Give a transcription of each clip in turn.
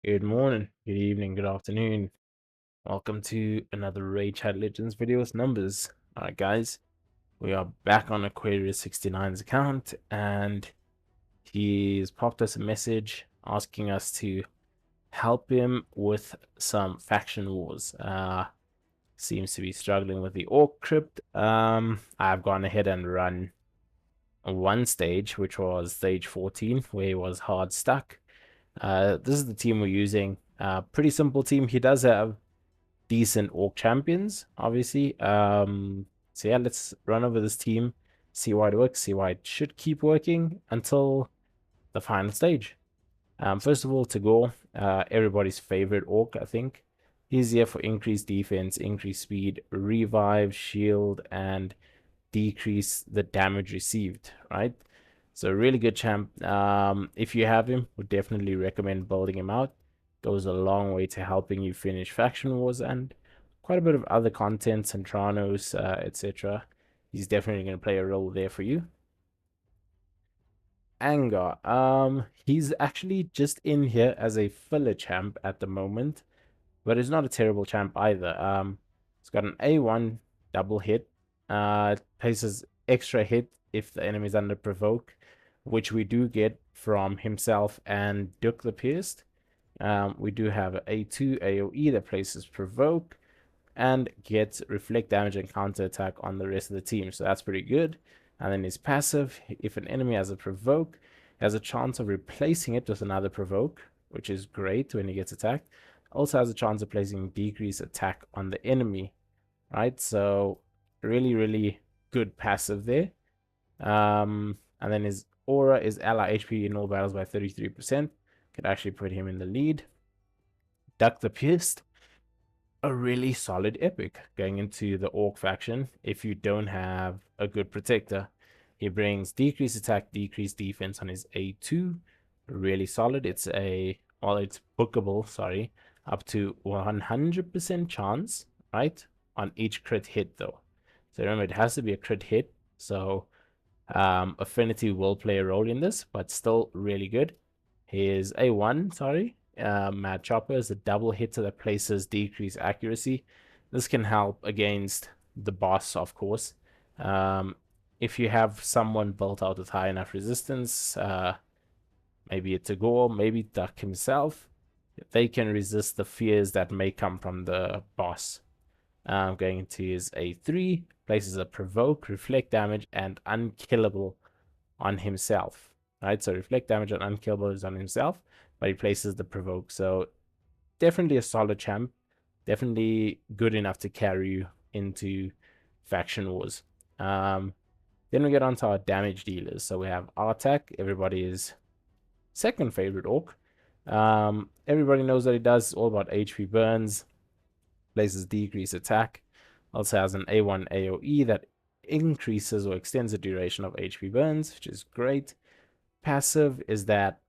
Good morning, good evening, good afternoon. Welcome to another Raid Chat Legends video with numbers. Alright guys, we are back on Aquarius 69's account and he's popped us a message asking us to help him with some faction wars. Seems to be struggling with the Orc Crypt. I've gone ahead and run one stage, which was stage 14, where he was hard stuck. This is the team we're using. Pretty simple team. He does have decent orc champions, obviously. So yeah, let's run over this team, see why it works, see why it should keep working until the final stage. First of all, to go, everybody's favorite orc, I think. He's here for increased defense, increased speed, revive, shield, and decrease the damage received, right? So really good champ. If you have him, would definitely recommend building him out. Goes a long way to helping you finish faction wars and quite a bit of other content, Centranos, etc. He's definitely going to play a role there for you. Anger. He's actually just in here as a filler champ at the moment, but it's not a terrible champ either. It's got an A1 double hit. Places extra hit if the enemy is under provoke, which we do get from himself and Duke the Pierced. We do have an A2 AoE that places provoke and gets reflect damage and counter attack on the rest of the team. So that's pretty good. And then his passive, if an enemy has a provoke, has a chance of replacing it with another provoke, which is great when he gets attacked. Also has a chance of placing decreased attack on the enemy, right? So really, really good passive there. And then his aura is ally HP in all battles by 33%. Could actually put him in the lead. Duck the Pierced, a really solid epic going into the Orc faction if you don't have a good protector. He brings decreased attack, decreased defense on his A2. Really solid. It's bookable, sorry, up to 100% chance, right? On each crit hit though. So remember, it has to be a crit hit. So affinity will play a role in this, but still really good. Here's A1, sorry. Mad Chopper is a double hitter that places decreased accuracy. This can help against the boss, of course. If you have someone built out with high enough resistance, maybe it's a Gore, maybe Duck himself, they can resist the fears that may come from the boss. Going into his A3, places a provoke, reflect damage, and unkillable on himself. Right, so reflect damage and unkillable is on himself, but he places the provoke. So definitely a solid champ, definitely good enough to carry you into faction wars. Then we get on to our damage dealers. So we have Artak, everybody's second favorite orc. Everybody knows that he does all about HP burns, places decreased attack, also has an A1 AoE that increases or extends the duration of HP burns, which is great. Passive is that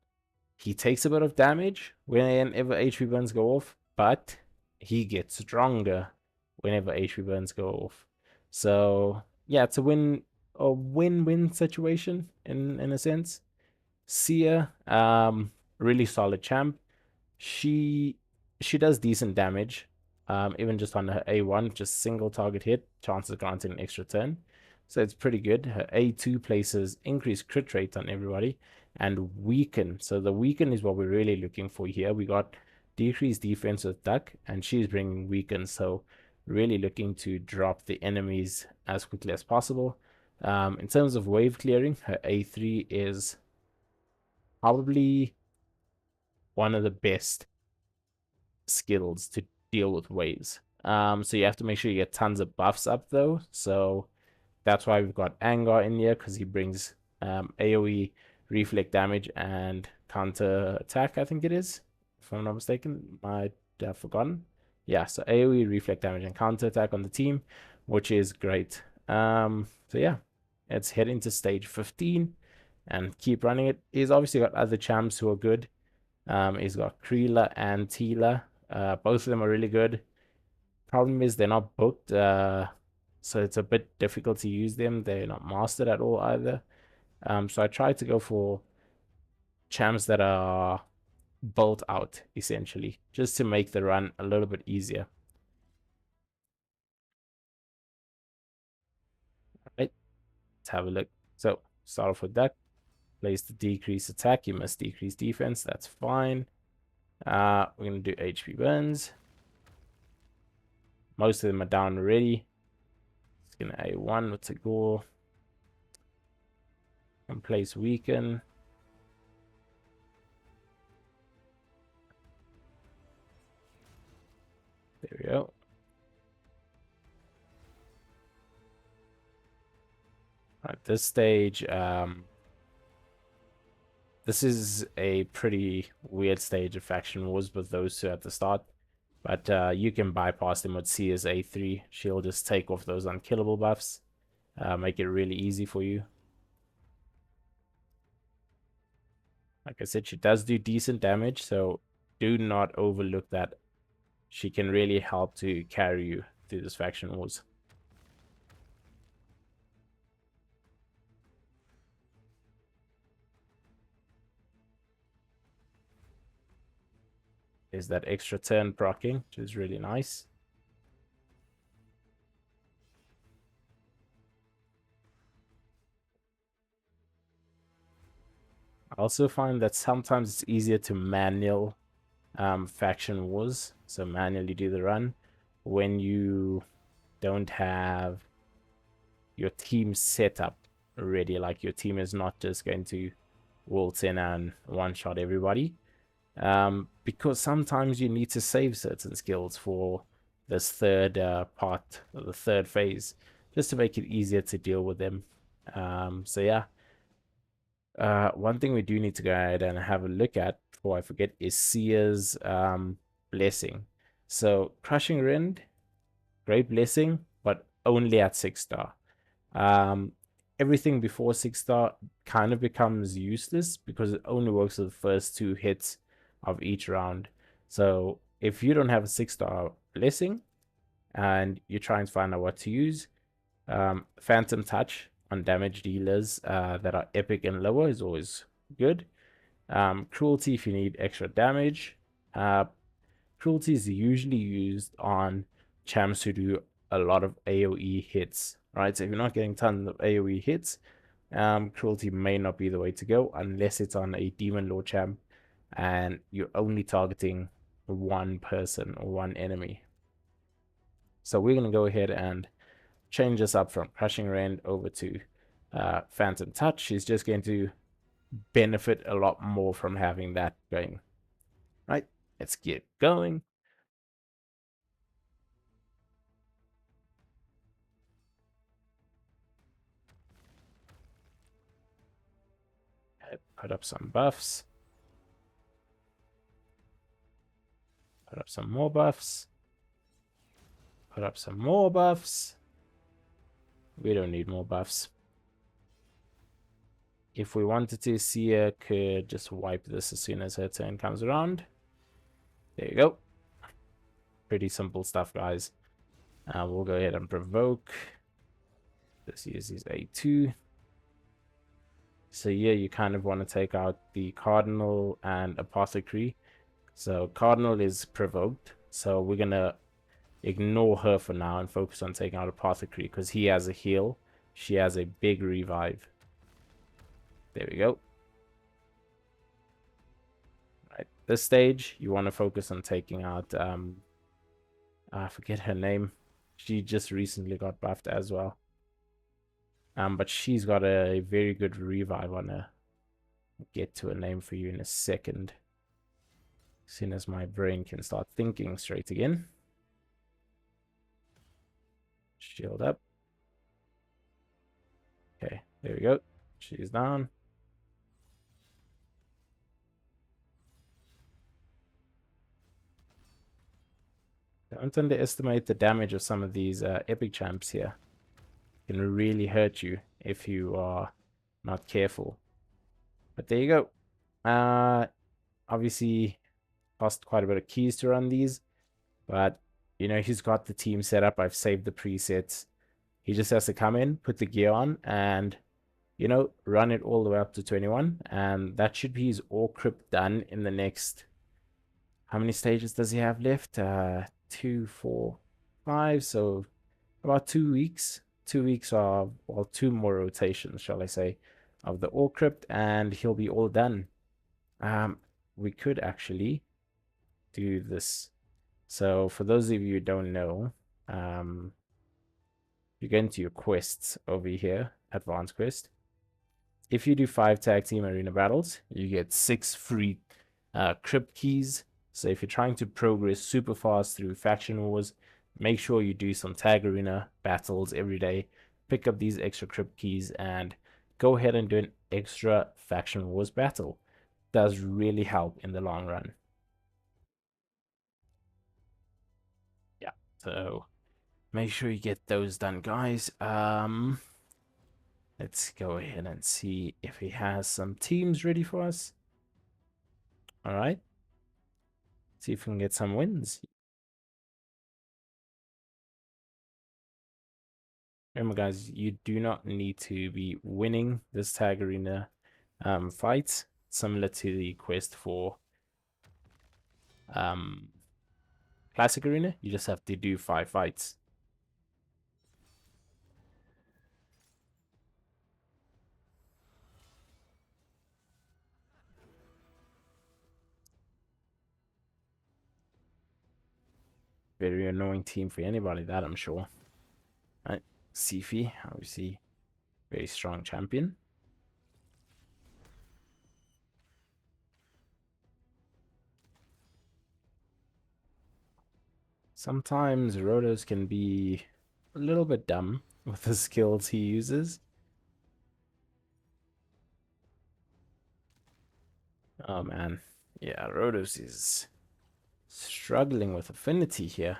he takes a bit of damage whenever HP burns go off, but he gets stronger whenever HP burns go off. So yeah, it's a win-win situation in a sense. Sia, really solid champ. She does decent damage. Even just on her A1, just single target hit, chances of granting an extra turn. So it's pretty good. Her A2 places increased crit rate on everybody and weaken. So the weaken is what we're really looking for here. We got decreased defense with Duck, and she's bringing weaken. So really looking to drop the enemies as quickly as possible. In terms of wave clearing, her A3 is probably one of the best skills to deal with waves. So you have to make sure you get tons of buffs up though. So that's why we've got Angar in here, because he brings AoE, reflect damage, and counter attack, I think it is. If I'm not mistaken, might have forgotten. Yeah, so AoE, reflect damage, and counter attack on the team, which is great. So yeah, let's head into stage 15 and keep running it. He's obviously got other champs who are good. He's got Kreela and Tila. Both of them are really good. Problem is they're not booked, so it's a bit difficult to use them. They're not mastered at all either. So I try to go for champs that are built out, essentially, just to make the run a little bit easier. Right, let's have a look. So start off with that. Place the decrease attack. You must decrease defense. That's fine. We're gonna do HP burns. Most of them are down already. It's gonna A1 with Tagore. And place weaken. There we go. At this stage, this is a pretty weird stage of faction wars with those two at the start. But you can bypass them with C as A3. She'll just take off those unkillable buffs. Make it really easy for you. Like I said, she does do decent damage, so do not overlook that. She can really help to carry you through this faction wars. There's that extra turn proccing, which is really nice. I also find that sometimes it's easier to manual faction wars, so manually do the run when you don't have your team set up already. Like your team is not just going to waltz in and one shot everybody, because sometimes you need to save certain skills for this third part, or the third phase, just to make it easier to deal with them. So yeah, one thing we do need to go ahead and have a look at before I forget is Sia's blessing. So Crushing Rend, great blessing, but only at 6-star. Everything before 6-star kind of becomes useless because it only works with the first 2 hits of each round. So if you don't have a 6-star blessing and you're trying to find out what to use, Phantom Touch on damage dealers that are epic and lower is always good. Cruelty if you need extra damage. Cruelty is usually used on champs who do a lot of AoE hits, right? So if you're not getting tons of AoE hits, Cruelty may not be the way to go unless it's on a Demon Lord champ and you're only targeting one person or one enemy. So we're going to go ahead and change this up from Crushing Rend over to Phantom Touch. She's just going to benefit a lot more from having that going. Right, let's get going. Put up some buffs. Put up some more buffs. Put up some more buffs. We don't need more buffs. If we wanted to, Sia could just wipe this as soon as her turn comes around. There you go. Pretty simple stuff, guys. We'll go ahead and provoke. This uses A2. So yeah, you kind of want to take out the Cardinal and Apothecary. So Cardinal is provoked. So we're going to ignore her for now and focus on taking out Apothecary because he has a heal. She has a big revive. There we go. Right, this stage, you want to focus on taking out, I forget her name. She just recently got buffed as well. But she's got a very good revive on her. I'll get to a name for you in a second. As soon as my brain can start thinking straight again. Shield up. Okay, there we go. She's down. Don't underestimate the damage of some of these epic champs here. It can really hurt you if you are not careful. But there you go. Obviously, cost quite a bit of keys to run these. But, you know, he's got the team set up. I've saved the presets. He just has to come in, put the gear on, and, you know, run it all the way up to 21. And that should be his all crypt done in the next How many stages does he have left? 2, 4, 5. So about 2 weeks. 2 weeks of, well, two more rotations, shall I say, of the ore crypt, and he'll be all done. We could actually do this. So for those of you who don't know, you get into your quests over here, advanced quest. If you do 5 tag team arena battles, you get 6 free crypt keys. So if you're trying to progress super fast through faction wars, make sure you do some tag arena battles every day. Pick up these extra crypt keys and go ahead and do an extra faction wars battle. Does really help in the long run. Yeah. So make sure you get those done, guys. Let's go ahead and see if he has some teams ready for us. All right. See if we can get some wins. Remember, guys, you do not need to be winning this tag arena fight, similar to the quest for um, classic arena. You just have to do 5 fights. Very annoying team for anybody, that I'm sure. All right, Sifi, obviously, very strong champion. Sometimes Rotos can be a little bit dumb with the skills he uses. Oh man, yeah, Rotos is struggling with affinity here.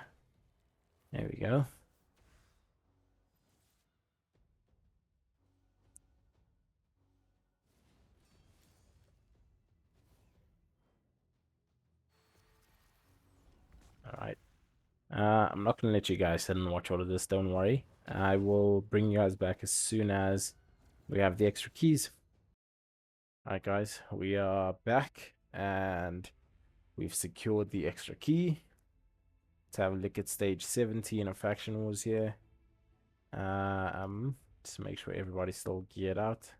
There we go. All right. I'm not going to let you guys sit and watch all of this, don't worry. I will bring you guys back as soon as we have the extra keys. All right, guys, we are back and we've secured the extra key. Let's have a look at stage 17 of Faction Wars here. Just make sure everybody's still geared out.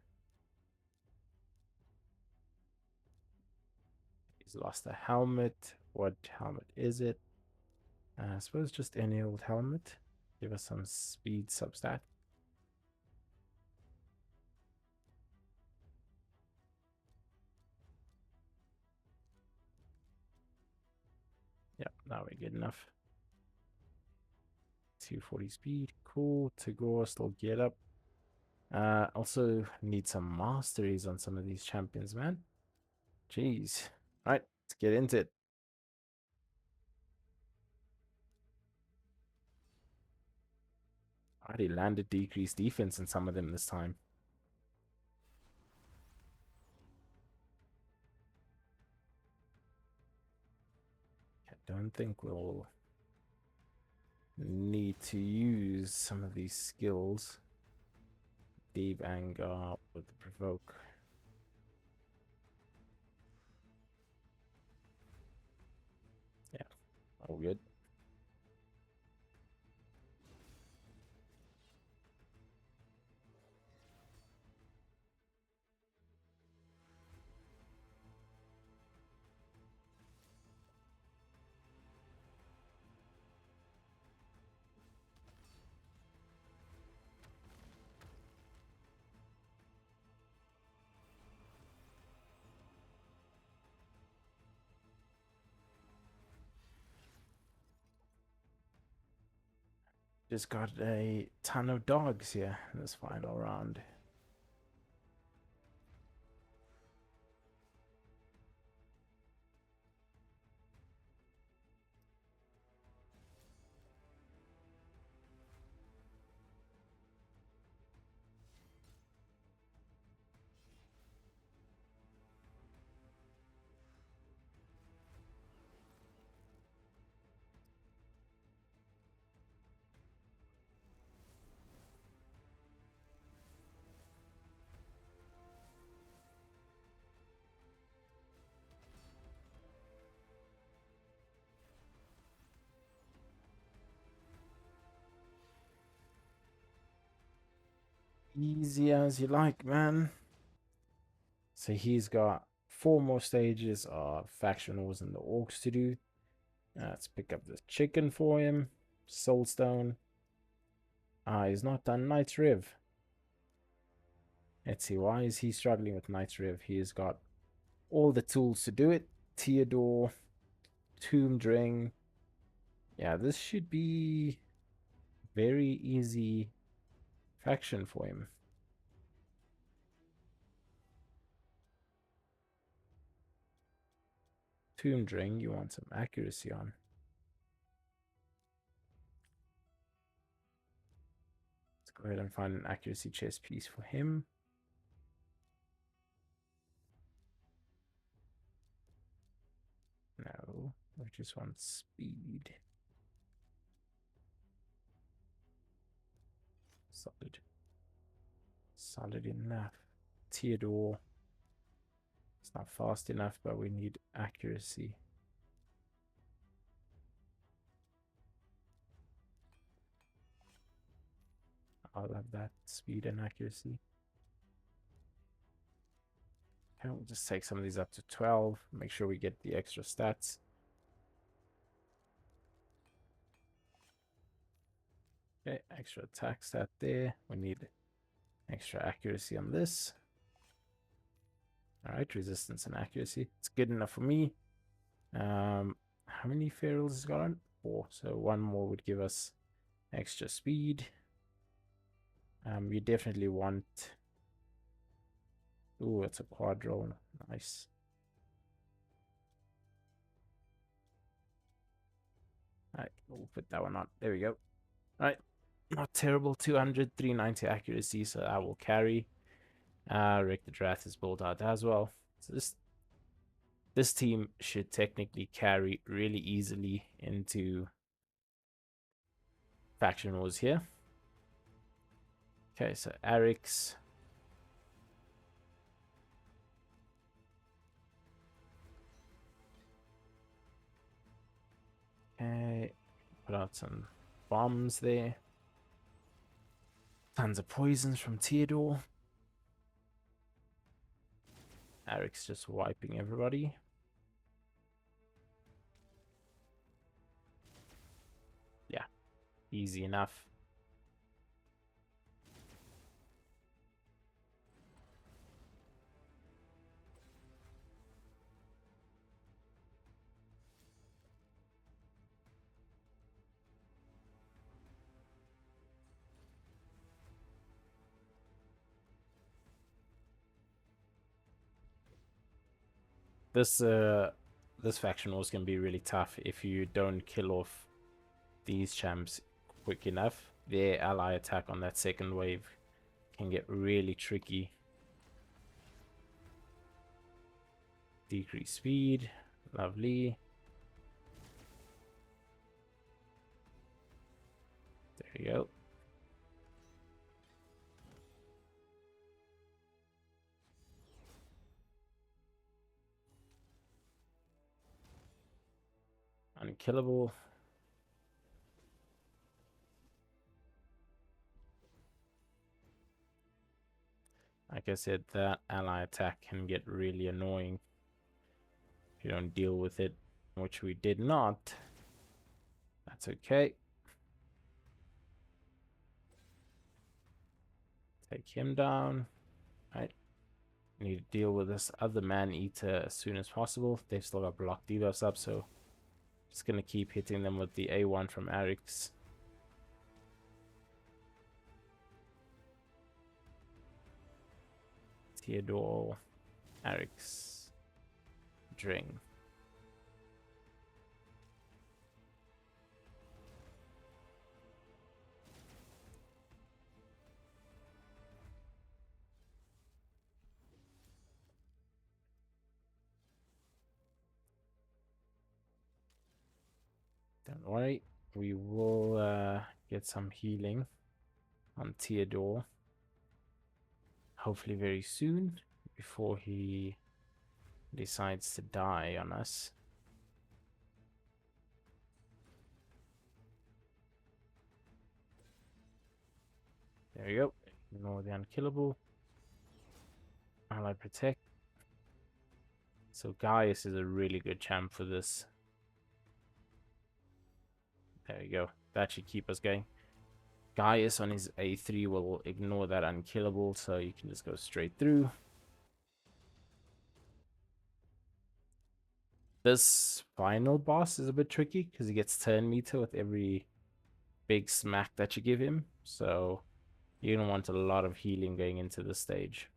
He's lost a helmet. What helmet is it? I suppose just any old helmet. Give us some speed substat. Yep, now we're good enough. 240 speed, cool. Takeover still geared up. Also need some masteries on some of these champions, man. Jeez. All right, let's get into it. Already landed decreased defense in some of them this time. I don't think we'll need to use some of these skills. Deep anger with the provoke. Yeah, all good. Just got a ton of dogs here in this final round. easy as you like, man. So he's got 4 more stages of faction wars and the orcs to do. Let's pick up the chicken for him. Soulstone. He's not done Knight's Riv. Let's see, why is he struggling with Knight's Riv? He's got all the tools to do it. Theodore, Tomb Ring. Yeah, this should be very easy faction for him. Tomb Ring, you want some accuracy on. Let's go ahead and find an accuracy chess piece for him. No, I just want speed. Solid. Solid enough. Theodore. It's not fast enough, but we need accuracy. I'll have that speed and accuracy. Okay, we'll just take some of these up to 12. Make sure we get the extra stats. Okay, extra attack stat there. We need extra accuracy on this. All right, resistance and accuracy. It's good enough for me. How many ferals has got on? 4. So one more would give us extra speed. You definitely want. Ooh, it's a quad drone. Nice. All right, we'll put that one on. There we go. All right, not terrible. 200, 390 accuracy, so that will carry. Rick the Drath is built out as well. So this team should technically carry really easily into faction wars here. Okay, so Eric's. Okay, put out some bombs there. Tons of poisons from Theodore. Eric's just wiping everybody. Yeah, easy enough. This faction wars can be really tough if you don't kill off these champs quick enough. Their ally attack on that second wave can get really tricky. Decrease speed, lovely. There you go. Unkillable. Like I said, that ally attack can get really annoying if you don't deal with it, which we did not. That's okay. Take him down. Right. Need to deal with this other man-eater as soon as possible. They've still got block debuffs up, so just gonna keep hitting them with the A1 from Eric's. Theodore, Eric's, Dring. Don't worry, we will get some healing on Theodore. Hopefully very soon, before he decides to die on us. There you go. Ignore the unkillable. Ally protect. So Gaius is a really good champ for this. There we go. That should keep us going. Gaius on his A3 will ignore that unkillable, so you can just go straight through. This final boss is a bit tricky because he gets turn meter with every big smack that you give him. So you're going to want a lot of healing going into the stage.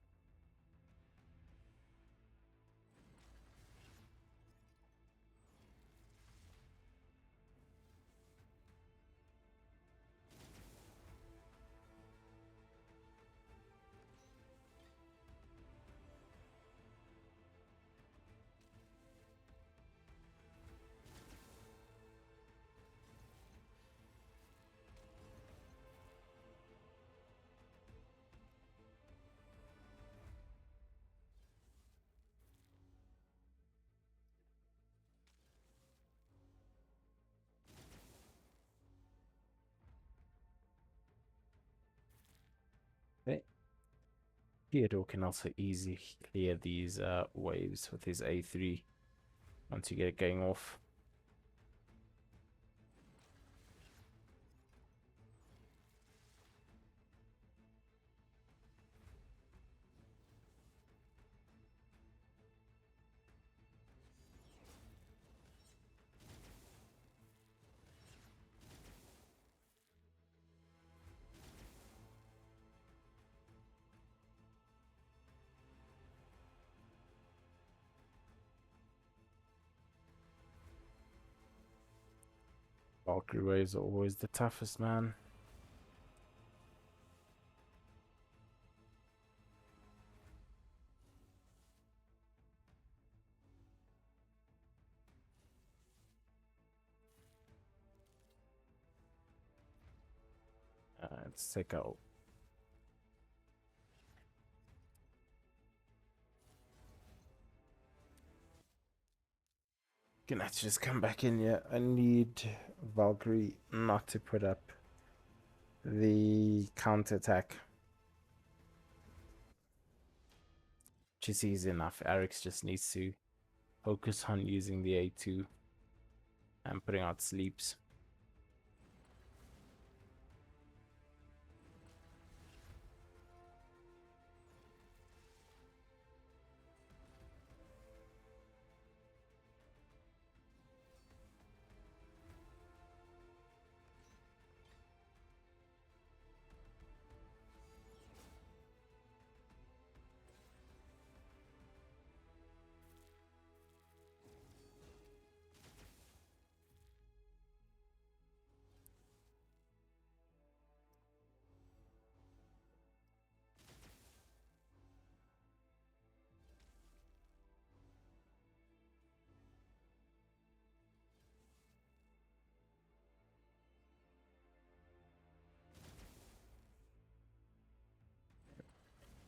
Okay. Theodore can also easily clear these waves with his A3 once you get it going off. Valkyrie waves are always the toughest, man. Let's take out. Gonna have to just come back in here. I need Valkyrie not to put up the counterattack. Which is easy enough. Eric's just needs to focus on using the A2 and putting out sleeps.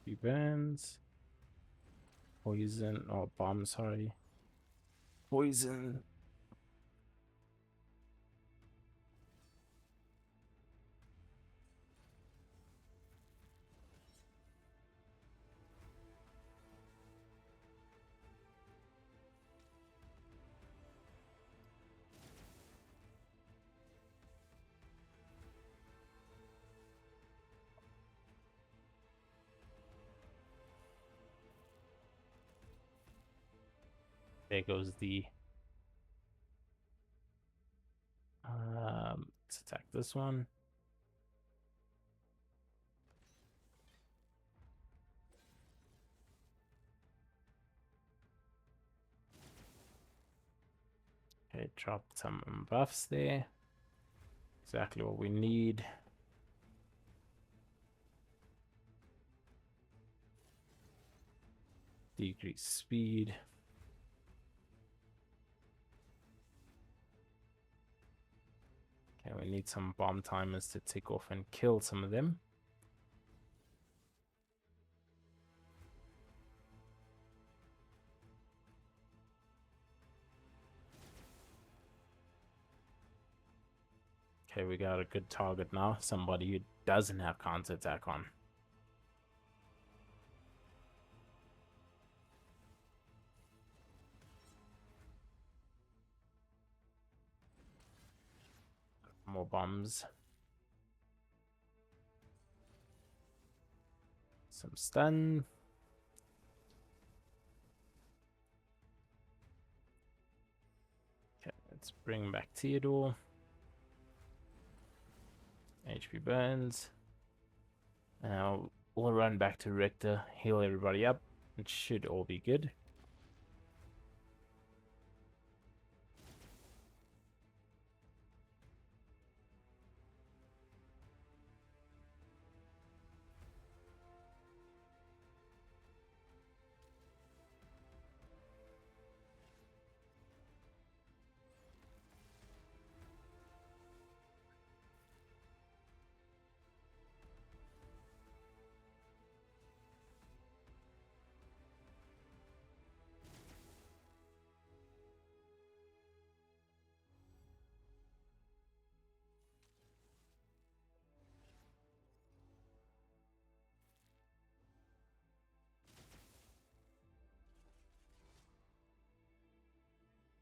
Few burns. Poison. Oh, bomb, sorry. Poison. There goes the. Let's attack this one. Okay, drop some buffs there. Exactly what we need. Decrease speed. Okay, we need some bomb timers to tick off and kill some of them. Okay, we got a good target now. Somebody who doesn't have counterattack on. more bombs. Some stun. Okay, let's bring back Theodore. HP burns. Now we'll run back to Richter, heal everybody up. It should all be good.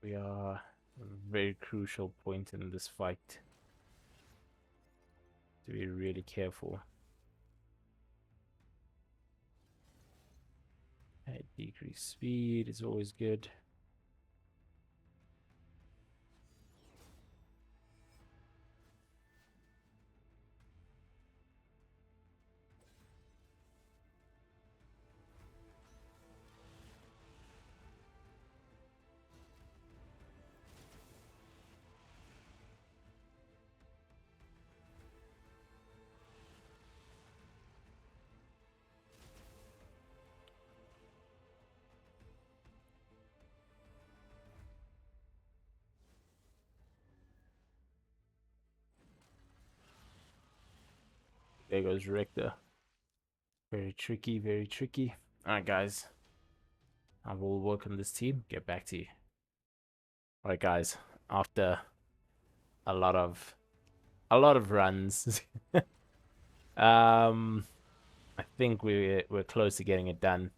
We are a very crucial point in this fight. To be really careful. Okay, decrease speed is always good. There goes Richter. Very tricky, very tricky. Alright, guys. I will work on this team. Get back to you. Alright, guys. After a lot of runs, I think we're close to getting it done.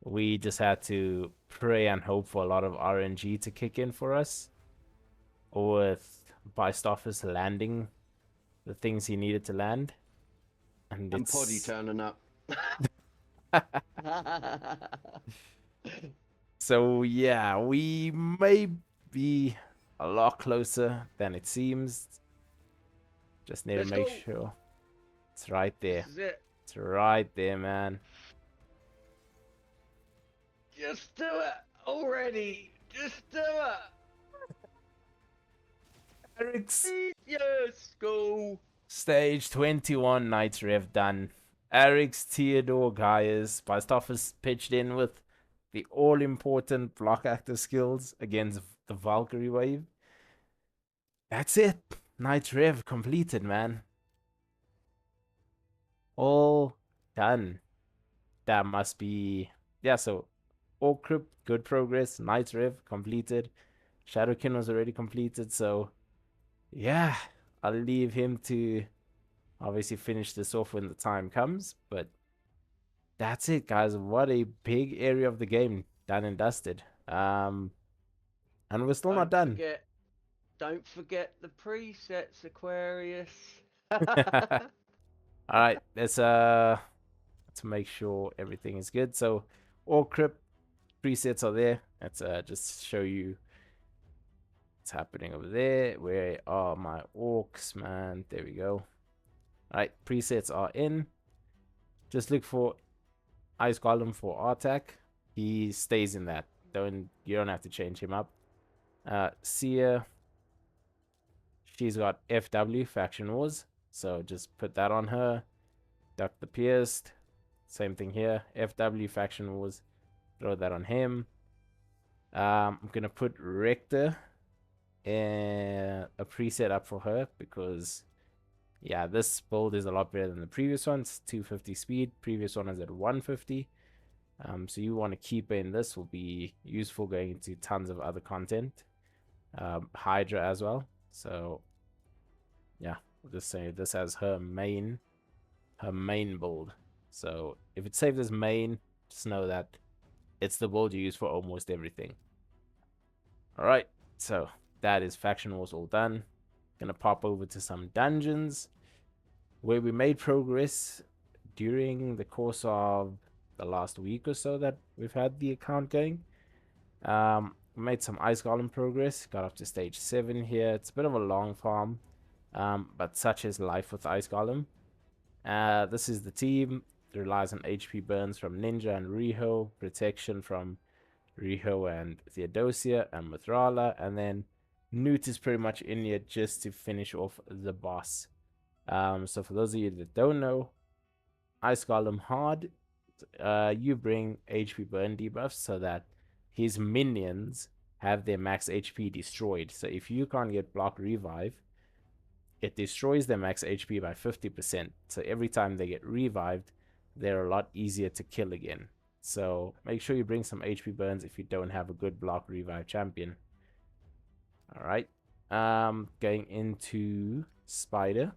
We just had to pray and hope for a lot of RNG to kick in for us, with Bystoffer's landing the things he needed to land, and Poddy turning up. So yeah, we may be a lot closer than it seems. Just need to make sure it's right there. This is it. It's right there, man. Just do it already. Just do it. Eric's Yes, go. stage 21 Knights Rev done. Eric's Theodore Gaius Bystoffer's pitched in with the all-important block active skills against the Valkyrie wave. That's it. Knights Rev completed, man. All done. That must be... Yeah, so Orc Crypt, good progress. Knights Rev completed. Shadowkin was already completed, so... Yeah, I'll leave him to obviously finish this off when the time comes, but that's it, guys. What a big area of the game done and dusted. And we're still not done. Don't forget the presets, Aquarius. All right, let's to make sure everything is good. So all crypt presets are there. Let's just show you what's happening over there. Where are my orcs, man? There we go. All right, presets are in. Just look for Ice Golem for attack. He stays in that. You don't have to change him up. Seer, she's got FW, Faction Wars, so just put that on her. Duck the Pierced, same thing here. FW, Faction Wars, throw that on him. I'm gonna put Richter and a preset up for her because, yeah, this build is a lot better than the previous one. It's 250 speed. Previous one is at 150. So you want to keep in. This will be useful going into tons of other content. Hydra as well. So yeah, we'll just say this as her main build. So if it saved as main, just know that it's the build you use for almost everything. All right, so that is Faction Wars all done. Gonna pop over to some dungeons where we made progress during the course of the last week or so that we've had the account going. We made some ice golem progress, got up to stage 7 here. It's a bit of a long farm, but such is life with ice golem. This is the team. It relies on HP burns from Ninja and Riho, protection from Riho and Theodosia and Mithrala, and then Newt is pretty much in here just to finish off the boss. So for those of you that don't know, Ice Golem hard, you bring HP burn debuffs so that his minions have their max HP destroyed. So if you can't get block revive, it destroys their max HP by 50%. So every time they get revived, they're a lot easier to kill again. So make sure you bring some HP burns if you don't have a good block revive champion. All right. Going into Spider.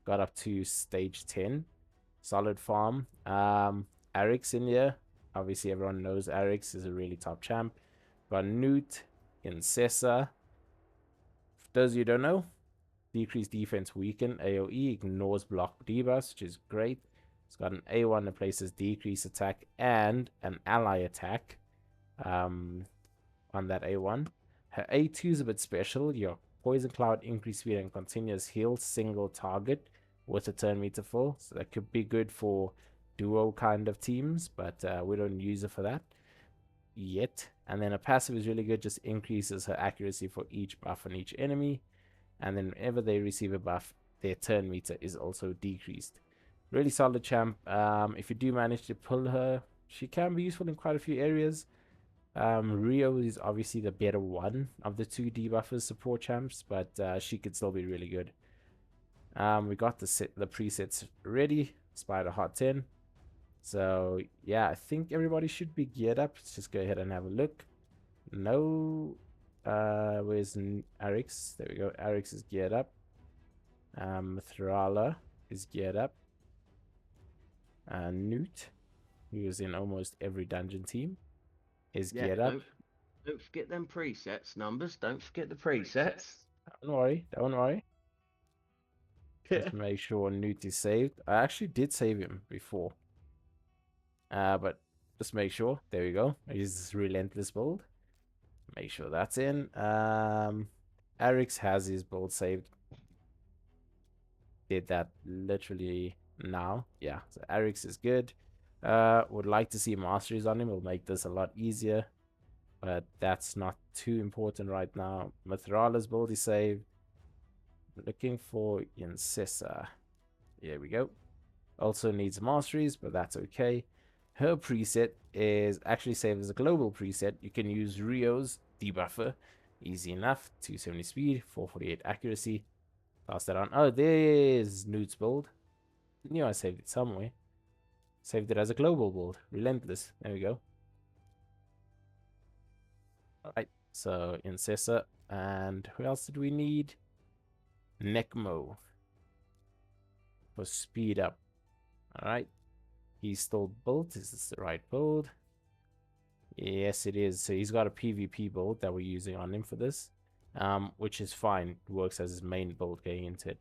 Got up to stage 10. Solid farm. Arix in here. Obviously, everyone knows Arix is a really top champ. Got Newt, Incessa. For those of you who don't know, decreased defense weaken. AoE ignores block debuffs, which is great. It's got an A1 that places decreased attack and an ally attack on that A1. Her A2 is a bit special. Your Poison Cloud increase speed and continuous heal single target with a turn meter full. So that could be good for duo kind of teams, but we don't use it for that yet. And then a passive is really good, just increases her accuracy for each buff on each enemy. And then whenever they receive a buff, their turn meter is also decreased. Really solid champ. If you do manage to pull her, she can be useful in quite a few areas. Rio is obviously the better one of the two debuffers support champs, but she could still be really good. We got the presets ready. Spider Hot 10. So yeah, I think everybody should be geared up. Let's just go ahead and have a look. No, where's Arix? There we go. Arix is geared up. Thrala is geared up. Newt, who is in almost every dungeon team, is geared up. Don't forget them presets, numbers. Don't forget the presets. Don't worry, don't worry. Just make sure Newt is saved. I actually did save him before. But just make sure. There we go. He's relentless build. Make sure that's in. Arix has his build saved. Did that literally now. Yeah, so Arix is good. Would like to see masteries on him. Will make this a lot easier. But that's not too important right now. Mithrala's build is saved. Looking for Incessa. Here we go. Also needs masteries, but that's okay. Her preset is actually saved as a global preset. You can use Rio's debuffer. Easy enough. 270 speed, 448 accuracy. Pass that on. Oh, there's Newt's build. Knew I saved it somewhere. Saved it as a global build. Relentless. There we go. Alright, so Incessa. And who else did we need? Necmo. For speed up. Alright. He's still built. Is this the right build? Yes, it is. So he's got a PvP build that we're using on him for this. Which is fine. It works as his main build going into it.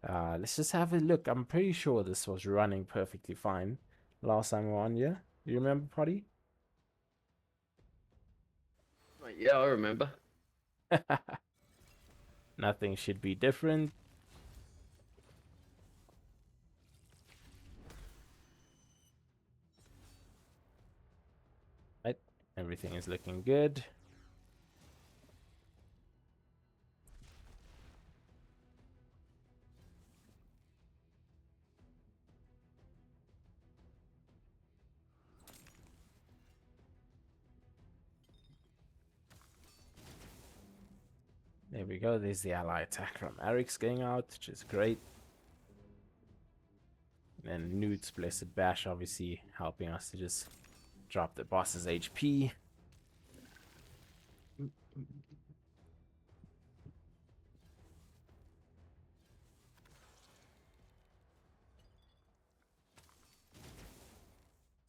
Let's just have a look. I'm pretty sure this was running perfectly fine last time we were on, yeah? You remember, Potty? Yeah, I remember. Nothing should be different. Right, everything is looking good. There we go. There's the ally attack from Arix going out, which is great. And Newt's Blessed Bash obviously helping us to just drop the boss's HP.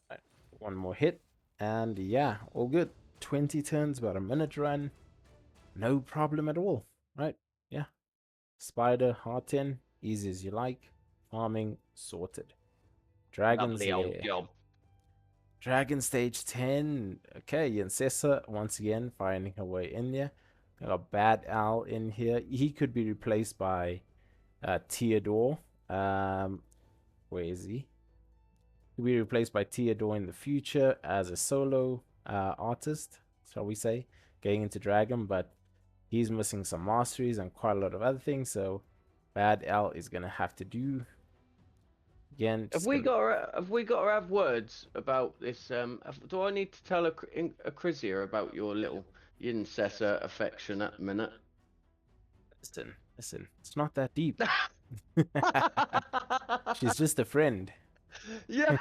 Right, one more hit. And yeah, all good. 20 turns, about a minute run. No problem at all. Right, yeah. Spider, hard 10, easy as you like. Farming, sorted. Dragon's Lovely old Lair. job. Dragon stage 10. Okay, Yancessa once again finding her way in there. Got a Bad Owl in here. He could be replaced by Theodore. Um, where is he? Could be replaced by Theodore in the future as a solo artist, shall we say, getting into Dragon, but he's missing some masteries and quite a lot of other things, so Bad Owl is gonna have to do. Again, Have just we gonna got to have words about this? Do I need to tell a Crisia about your little Yincessa affection at the minute? listen. It's not that deep. She's just a friend. Yeah.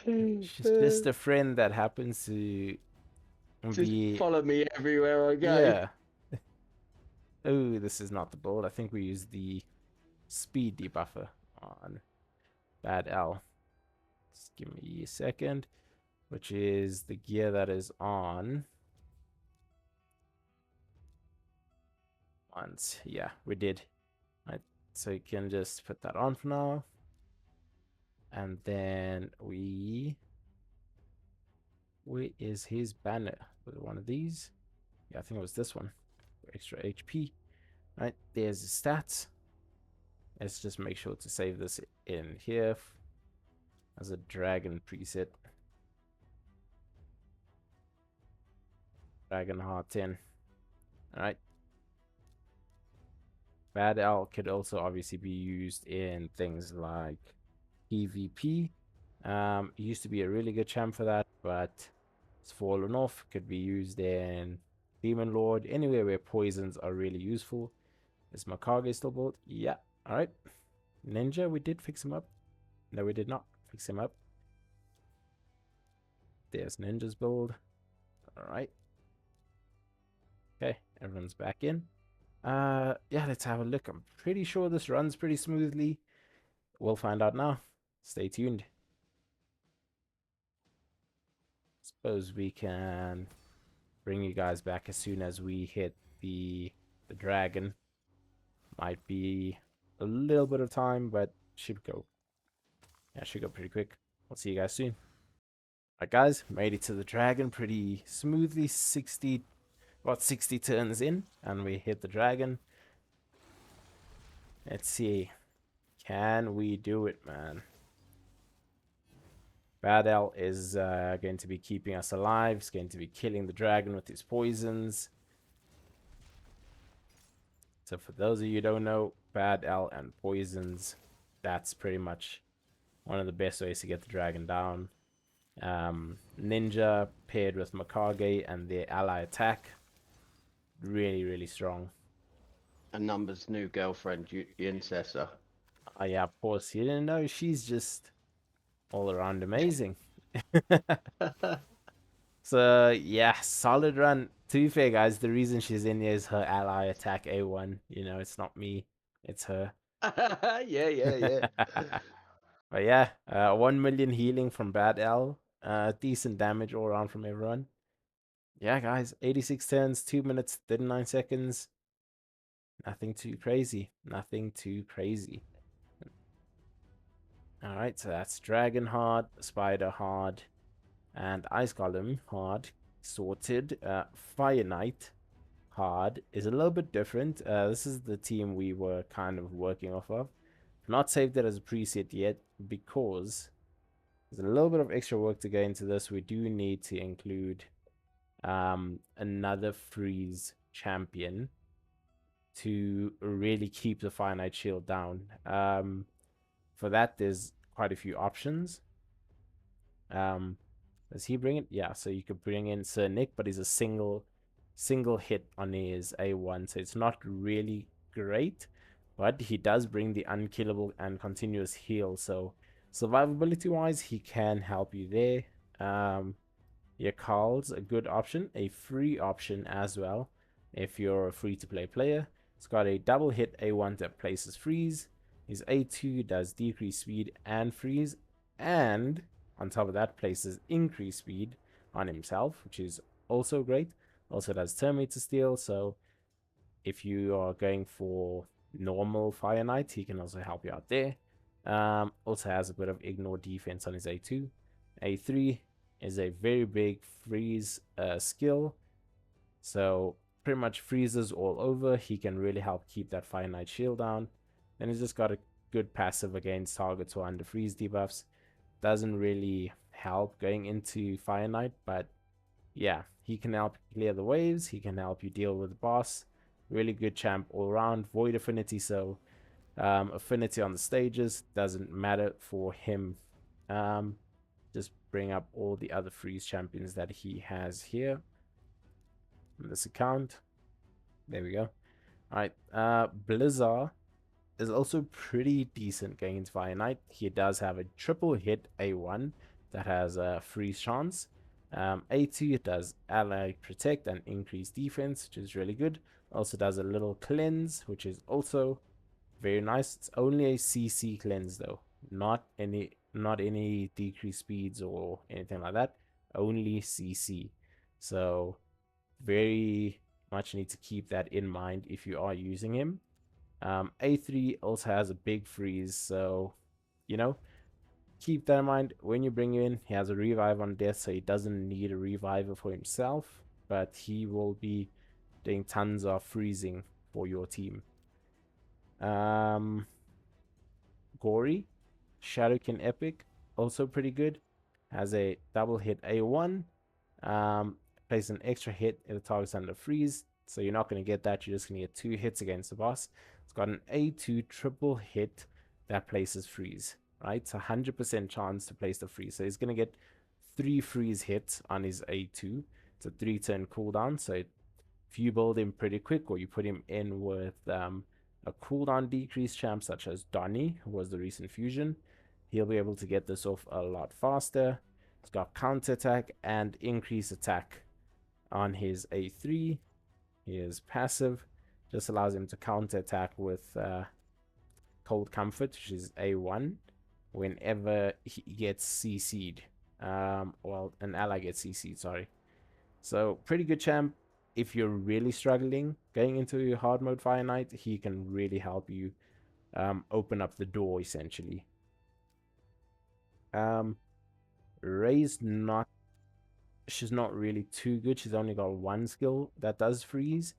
She's just a friend that happens to Just be. follow me everywhere I go. Yeah. Oh, this is not the build. I think we use the speed debuffer on Bad L. Just give me a second. Which is the gear that is on. Once. Yeah, we did. Right. So you can just put that on for now. And then we. Where is his banner? Was it one of these? Yeah, I think it was this one. Extra HP. Right, there's the stats. Let's just make sure to save this in here as a dragon preset. Dragon Heart 10. Alright. Bad Owl could also obviously be used in things like PvP. It used to be a really good champ for that, but it's fallen off. Could be used in Demon Lord, anywhere where poisons are really useful. Is Makage still built? Yeah. Alright. Ninja, we did fix him up. No, we did not fix him up. There's Ninja's build. Alright. Okay, everyone's back in. Yeah, let's have a look. I'm pretty sure this runs pretty smoothly. We'll find out now. Stay tuned. Suppose we can bring you guys back as soon as we hit the dragon. Might be a little bit of time, but should go. Yeah, should go pretty quick. I'll see you guys soon. Alright guys, made it to the dragon pretty smoothly. About 60 turns in, and we hit the dragon. Let's see. Can we do it, man? Bad L is going to be keeping us alive. He's going to be killing the dragon with his poisons. So for those of you who don't know, Bad L and poisons, that's pretty much one of the best ways to get the dragon down. Ninja paired with Makage and their ally attack. Really, really strong. And Number's new girlfriend, Yincessa. Oh yeah, of course. You didn't know she's just all around amazing. So yeah, solid run. To be fair, guys, the reason she's in here is her ally attack A1. You know, it's not me, it's her. Yeah, yeah, yeah. But yeah, 1 million healing from Bad L. Decent damage all around from everyone. Yeah, guys, 86 turns, 2 minutes, 39 seconds. Nothing too crazy. Nothing too crazy. Alright, so that's Dragon hard, Spider hard, and Ice Golem hard sorted. Fire Knight hard is a little bit different. This is the team we were kind of working off of. Not saved it as a preset yet because there's a little bit of extra work to go into this. We do need to include another freeze champion to really keep the Fire Knight shield down. For that, there's quite a few options. Does he bring it? Yeah, so you could bring in Sir Nick, but he's a single hit on his A1, so it's not really great. But he does bring the unkillable and continuous heal, so survivability wise, he can help you there. Your Carl's a good option, a free option as well if you're a free to play player. It's got a double hit A1 that places freeze. His A2 does decrease speed and freeze, and on top of that, places increased speed on himself, which is also great. Also does Terminator Steel, so If you are going for normal Fire Knight, he can also help you out there. Also has a bit of ignore defense on his A2. A3 is a very big freeze skill, so pretty much freezes all over. He can really help keep that Fire Knight shield down. Then he's just got a good passive against targets who are under freeze debuffs. Doesn't really help going into Fire Knight, but yeah, he can help clear the waves. He can help you deal with the boss. Really good champ all around. Void affinity, so affinity on the stages doesn't matter for him. Um, just bring up all the other freeze champions that he has here on this account. There we go. All right, Blizzard is also pretty decent going into Fire Knight. He does have a triple hit A1 that has a freeze chance. A2 it does ally protect and increase defense, which is really good. Also does a little cleanse, which is also very nice. It's only a CC cleanse though, not any decreased speeds or anything like that. Only CC. So very much need to keep that in mind if you are using him. A3 also has a big freeze, so you know, keep that in mind when you bring him in. He has a revive on death, so he doesn't need a reviver for himself, but he will be doing tons of freezing for your team. Um, Gory, Shadowkin Epic, also pretty good. Has a double hit A1. Um, Plays an extra hit if the target's under freeze, so you're not going to get that. You're just going to get 2 hits against the boss. It's got an A2 triple hit that places freeze, right? It's a 100% chance to place the freeze. So he's going to get 3 freeze hits on his A2. It's a 3-turn cooldown. So if you build him pretty quick or you put him in with a cooldown decrease champ such as Donnie, who was the recent fusion, he'll be able to get this off a lot faster. It's got counter attack and increase attack on his A3. His passive just allows him to counter attack with Cold Comfort, which is A1, whenever he gets CC'd. Well, an ally gets CC'd, sorry. So, pretty good champ. If you're really struggling going into hard mode Fire Knight, he can really help you open up the door, essentially. Ray's not she's not really too good. She's only got one skill that does freeze,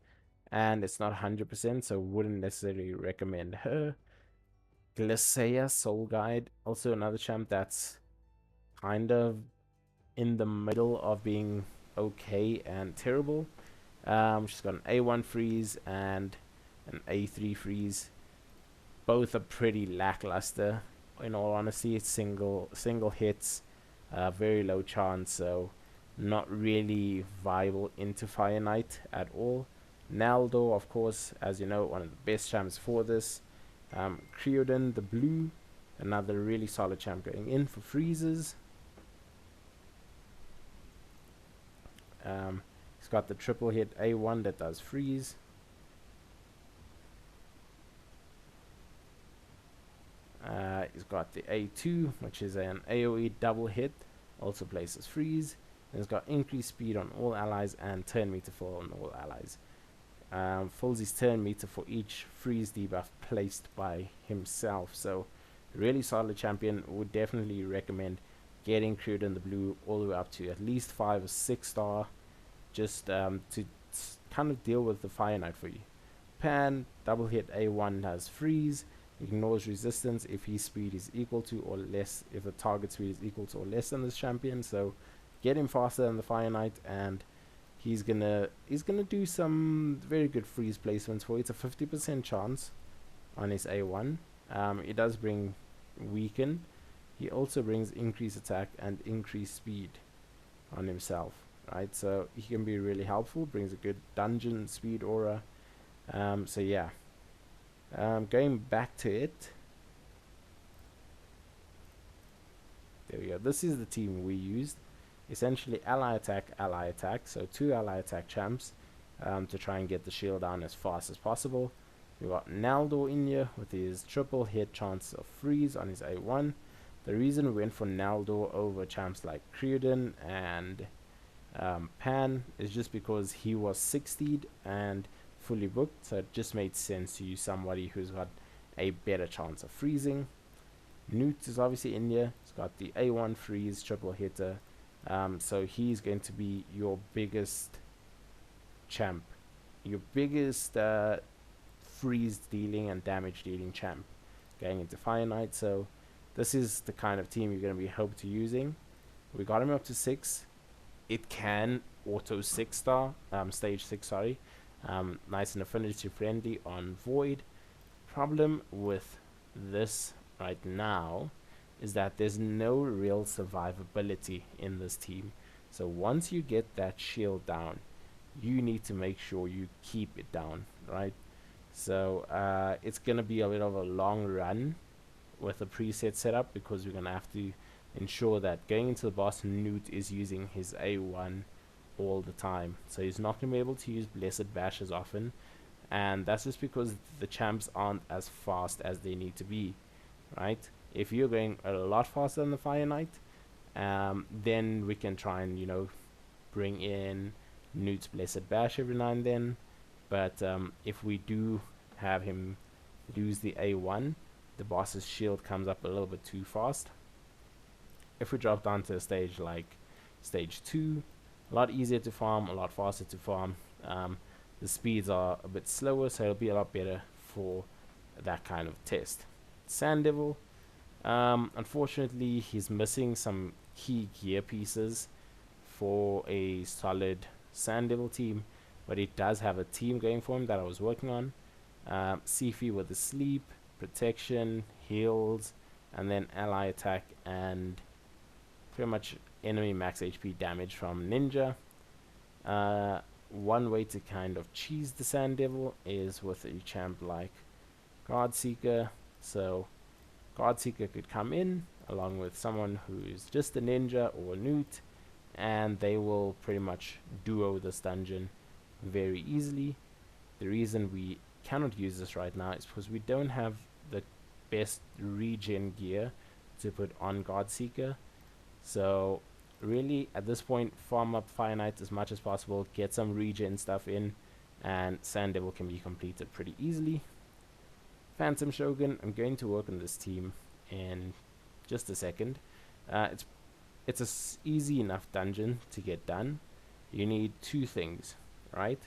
and it's not 100%, so wouldn't necessarily recommend her. Glycea Soul Guide, also another champ that's kind of in the middle of being okay and terrible. She's got an A1 freeze and an A3 freeze. Both are pretty lackluster. In all honesty, it's single hits, very low chance, so not really viable into Fire Knight at all. Naldo, of course, as you know, one of the best champs for this. Creodon, the blue, another really solid champ going in for freezes. He's got the triple hit A1 that does freeze. He's got the A2, which is an AoE double hit, also places freeze. And he's got increased speed on all allies and turn meter for on all allies. Fills his turn meter for each freeze debuff placed by himself. So, really solid champion. Would definitely recommend getting Crude in the blue all the way up to at least 5 or 6 star, just to kind of deal with the Fire Knight for you. Pan, double hit A1 has freeze, ignores resistance if his speed is equal to or less, if the target speed is equal to or less than this champion. So get him faster than the Fire Knight, and he's gonna do some very good freeze placements for you. It's a 50% chance on his A1. It does bring weaken. He also brings increased attack and increased speed on himself, right? So he can be really helpful. Brings a good dungeon speed aura. So yeah. Going back to it. There we go. This is the team we used. Essentially ally attack. So 2 ally attack champs to try and get the shield down as fast as possible. We got Naldo in here with his triple hit chance of freeze on his A1. The reason we went for Naldo over champs like Creodon and Pan is just because he was 60'd, and fully booked, so it just made sense to use somebody who's got a better chance of freezing. Newt is obviously in here. He's got the A1 freeze triple hitter. So he's going to be your biggest champ, your biggest freeze dealing and damage dealing champ going into Fire Knight. So this is the kind of team you're going to be hope to using. We got him up to 6. It can auto 6-star, stage 6, sorry. Nice and affinity friendly on Void. Problem with this right now is that there's no real survivability in this team. So once you get that shield down, you need to make sure you keep it down, right? So it's gonna be a bit of a long run with a preset setup, because we're gonna have to ensure that going into the boss, Newt is using his A1 all the time. So he's not gonna be able to use Blessed Bash as often, and that's just because the champs aren't as fast as they need to be, right? If you're going a lot faster than the Fire Knight, then we can try and, bring in Newt's Blessed Bash every now and then. But if we do have him lose the A1, the boss's shield comes up a little bit too fast. If we drop down to a stage like stage 2, a lot easier to farm, a lot faster to farm. The speeds are a bit slower, so it'll be a lot better for that kind of test. Sand Devil, unfortunately, he's missing some key gear pieces for a solid Sand Devil team, but he does have a team going for him that I was working on. Sifi with the sleep, protection, heals, and then ally attack and pretty much enemy max HP damage from Ninja. One way to kind of cheese the Sand Devil is with a champ like Godseeker. So Godseeker could come in along with someone who's just a ninja or a Newt, and they will pretty much duo this dungeon very easily. The reason we cannot use this right now is because we don't have the best regen gear to put on Godseeker. So really at this point, farm up Fire Knight as much as possible, get some regen stuff in, and Sand Devil can be completed pretty easily. Phantom Shogun, I'm going to work on this team in just a second. It's a easy enough dungeon to get done. You need 2 things, right?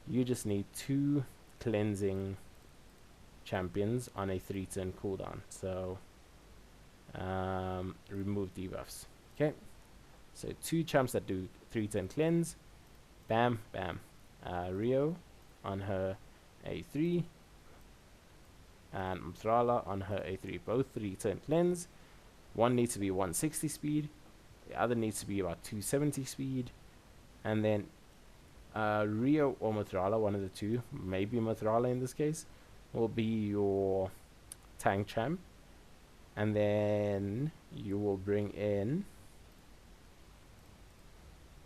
You just need 2 cleansing champions on a 3-turn cooldown. So remove debuffs. Okay, so 2 champs that do 3-turn cleanse. Bam, bam. Rio on her A3, and Mthrala on her A3. Both 3-turn cleanse. One needs to be 160 speed, the other needs to be about 270 speed, and then Rio or Mthrala, one of the two, maybe Mthrala in this case, will be your tank champ, and then you will bring in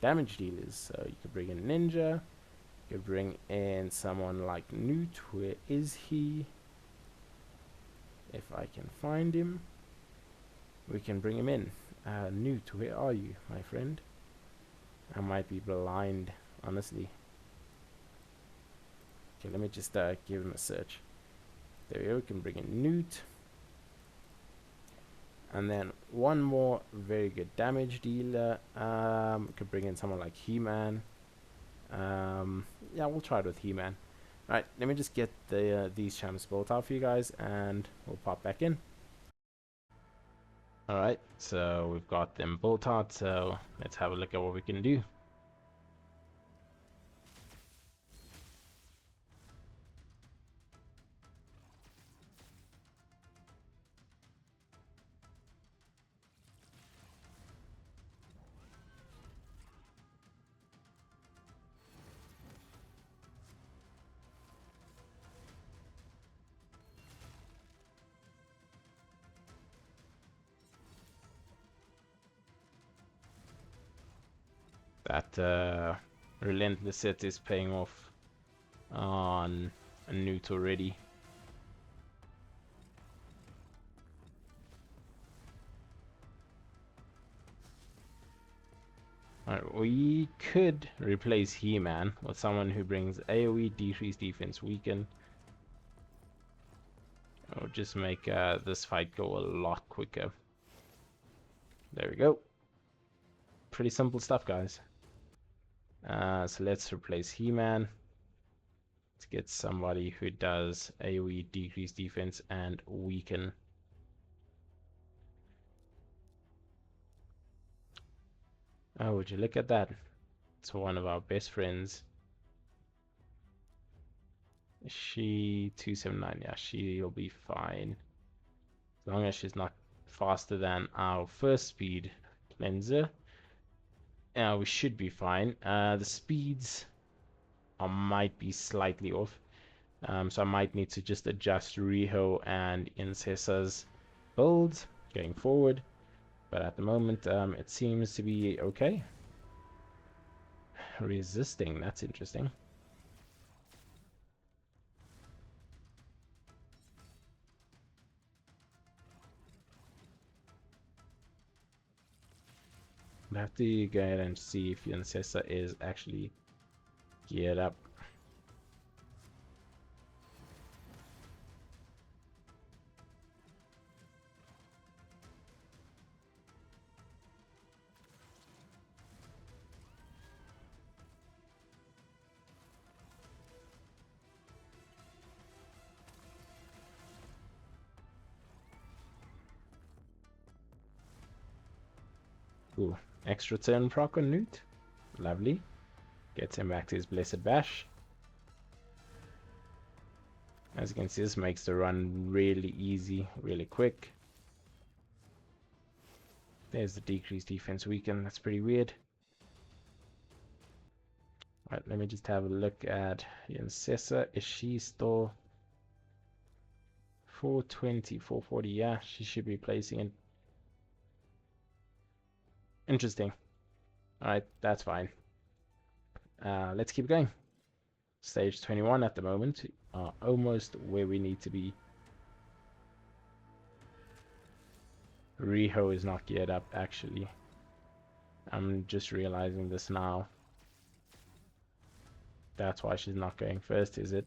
damage dealers. So you could bring in Ninja, you could bring in someone like Newt. Where is he? If I can find him, we can bring him in. Newt, where are you, my friend? I might be blind, honestly. Okay, let me just give him a search. There we go, we can bring in Newt. And then one more very good damage dealer. We could bring in someone like He-Man. Yeah, we'll try it with He-Man. Alright, let me just get these champs built out for you guys, and we'll pop back in. Alright, so we've got them built out, so let's have a look at what we can do. That relentless set is paying off on a Newt already. Alright, we could replace He-Man with someone who brings AoE, decreased defense, weaken, or just make this fight go a lot quicker. There we go. Pretty simple stuff, guys. So let's replace He-Man. Let's get somebody who does AoE, decreased defense, and weaken. Oh, would you look at that? It's one of our best friends. She 279, yeah, she'll be fine. As long as she's not faster than our first speed cleanser. We should be fine. The speeds might be slightly off. So I might need to just adjust Riho and Incessa's builds going forward. But at the moment, it seems to be okay. Resisting, that's interesting. I have to go ahead and see if Incessa is actually geared up. Ooh, extra turn proc on Newt. Lovely. Gets him back to his Blessed Bash. As you can see, this makes the run really easy, really quick. There's the decreased defense weaken. That's pretty weird. Alright, let me just have a look at Incessa. Is she still 420, 440? Yeah, she should be placing it. Interesting. Alright, that's fine. Let's keep going. Stage 21 at the moment. Almost where we need to be. Riho is not geared up, actually. I'm just realizing this now. That's why she's not going first, is it?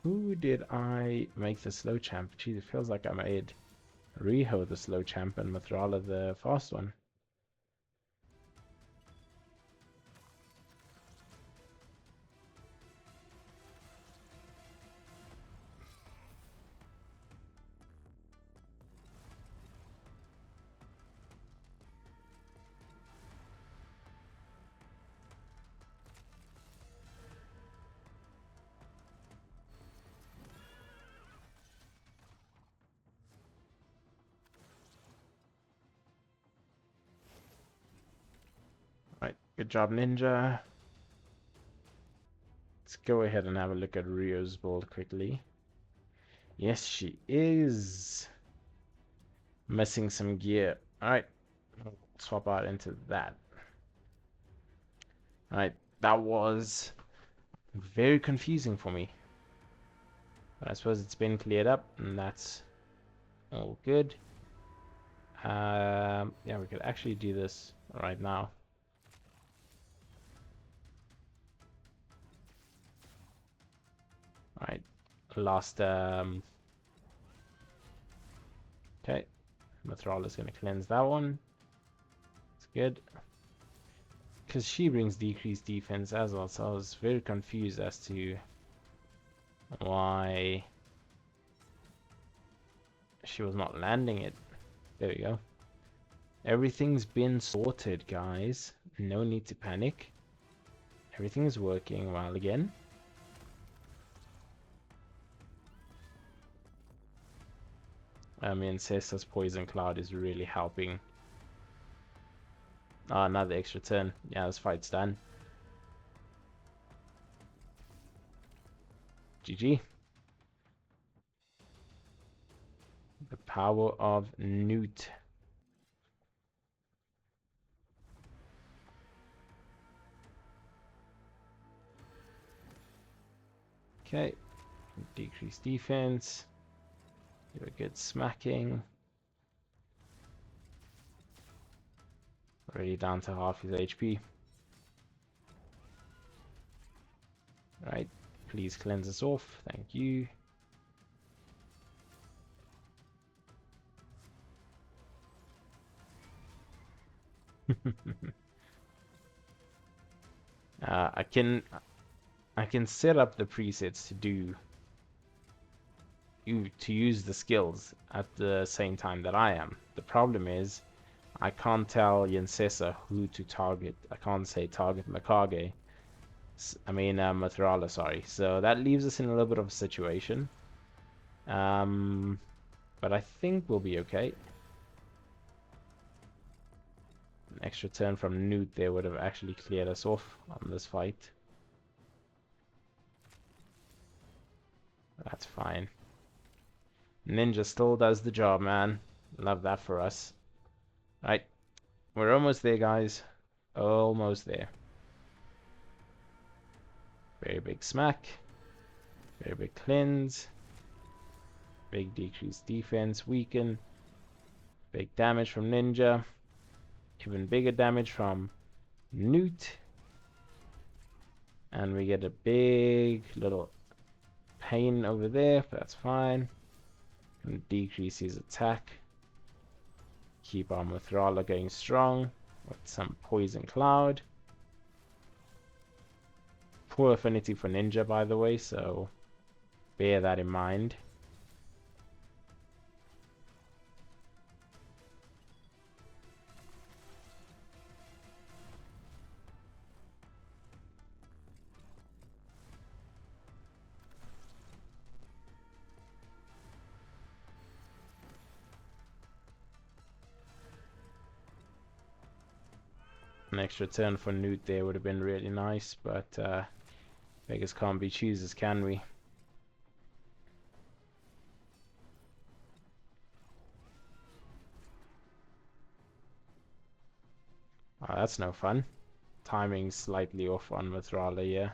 Who did I make the slow champ? Geez, it feels like I made Riho the slow champ and Mathrala the fast one. Right, good job, Ninja. Let's go ahead and have a look at Rio's build quickly. Yes, she is missing some gear. Alright, swap out into that. Alright, that was very confusing for me. But I suppose it's been cleared up, and that's all good. Yeah, we could actually do this right now. Alright, last, okay. Mathral is going to cleanse that one. It's good. Because she brings decreased defense as well, so I was very confused as to why she was not landing it. There we go. Everything's been sorted, guys. No need to panic. Everything is working well again. Ancestor's Poison Cloud is really helping. Another extra turn. Yeah, this fight's done. GG. The power of Newt. Okay, decrease defense. Do a good smacking. Already down to half his HP. Right, please cleanse us off. Thank you. I can set up the presets to use the skills at the same time that I am. The problem is I can't tell Yinsesa who to target. I can't say target Mikage. Matarala, sorry. So that leaves us in a little bit of a situation. But I think we'll be okay. An extra turn from Newt there would have actually cleared us off on this fight. That's fine. Ninja still does the job, man. Love that for us. Right, we're almost there, guys. Almost there. Very big smack. Very big cleanse. Big decrease defense. Weaken. Big damage from Ninja. Even bigger damage from Newt. And we get a big little pain over there, but that's fine. Gonna decrease his attack. Keep our Mithrala going strong with some Poison Cloud. Poor affinity for Ninja, by the way, so bear that in mind. An extra turn for Newt there would have been really nice, but beggars can't be choosers, can we? Oh, that's no fun. Timing slightly off on Mithrala here.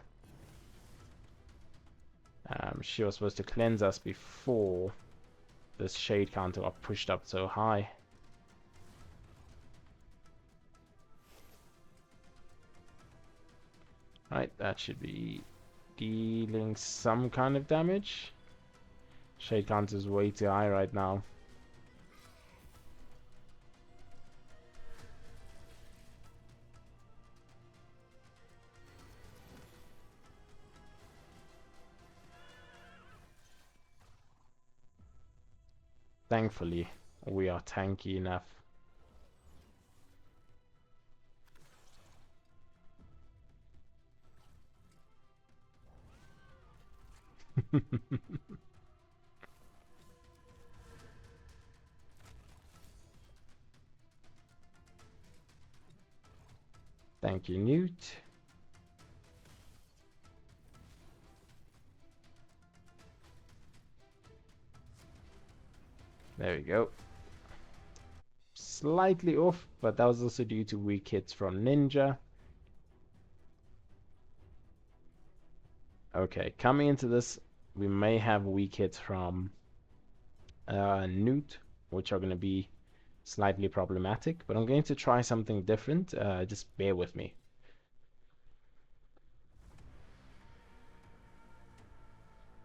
She was supposed to cleanse us before this shade counter got pushed up so high. Right, that should be dealing some kind of damage. Shade counter is way too high right now. Thankfully, we are tanky enough. Thank you, Newt. There we go. Slightly off, but that was also due to weak hits from Ninja. Okay, coming into this, we may have weak hits from Newt, which are going to be slightly problematic, but I'm going to try something different. Just bear with me.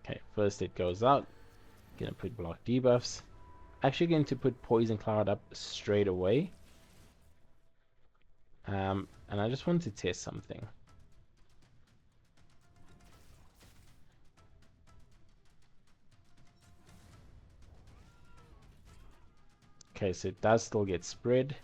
Okay, first it goes out. Gonna put block debuffs. Actually going to put Poison Cloud up straight away. And I just want to test something. Okay, so it does still get spread.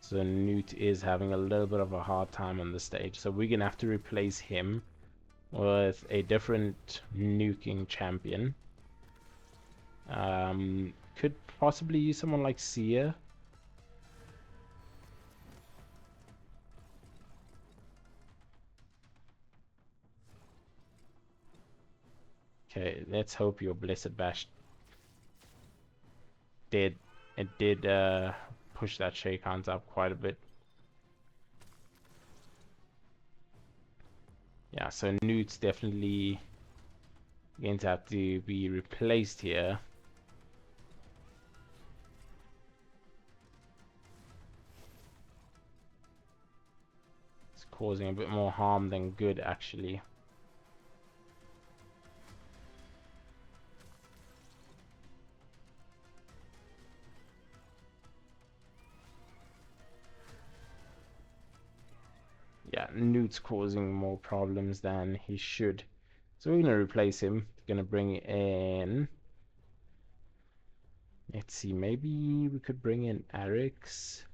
So Newt is having a little bit of a hard time on the stage. So we're going to have to replace him with a different nuking champion. Could possibly use someone like Seer. Okay, let's hope your Blessed Bash did. It did push that shake hands up quite a bit. Yeah, so Newt's definitely going to have to be replaced here. It's causing a bit more harm than good, actually. Yeah, Newt's causing more problems than he should. So we're going to replace him. Going to bring in... Let's see, maybe we could bring in Eric's.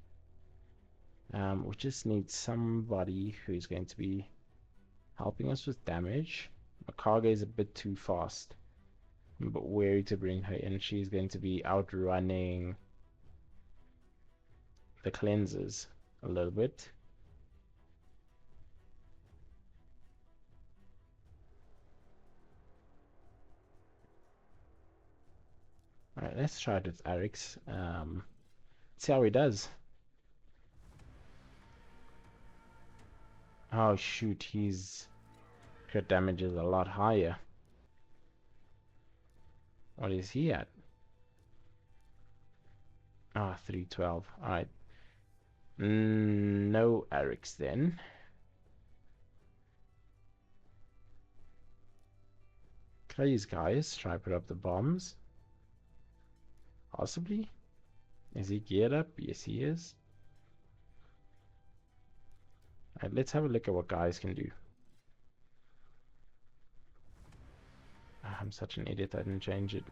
We just need somebody who's going to be helping us with damage. Makage is a bit too fast. I'm a bit wary to bring her in. She's going to be outrunning the cleansers a little bit. Alright, let's try it with Eric's. See how he does. Oh shoot, his crit damage is a lot higher. What is he at? Ah, 312. Alright. No Eric's then. Please, guys, try put up the bombs. Possibly. Is he geared up? Yes, he is. Alright, let's have a look at what guys can do. I'm such an idiot, I didn't change it.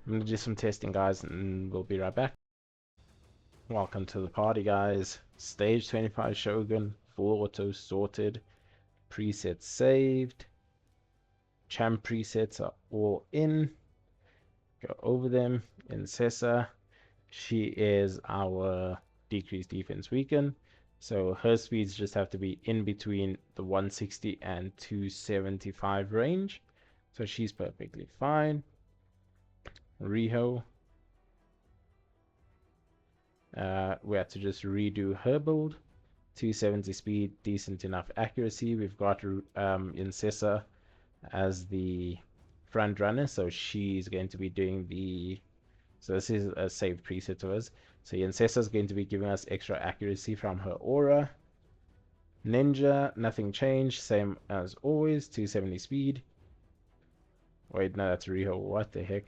I'm gonna do some testing, guys, and we'll be right back. Welcome to the party, guys. Stage 25 Shogun, full auto sorted, presets saved, champ presets are all in. Go over them. Incessa, she is our decreased defense weaken, so her speeds just have to be in between the 160 and 275 range, so she's perfectly fine. Riho, we had to just redo her build. 270 speed, decent enough accuracy. We've got Incessa as the front runner, so she's going to be doing the... So this is a saved preset of us. So Incessa is going to be giving us extra accuracy from her aura. Ninja, nothing changed, same as always, 270 speed. Wait, no, that's Riho. What the heck?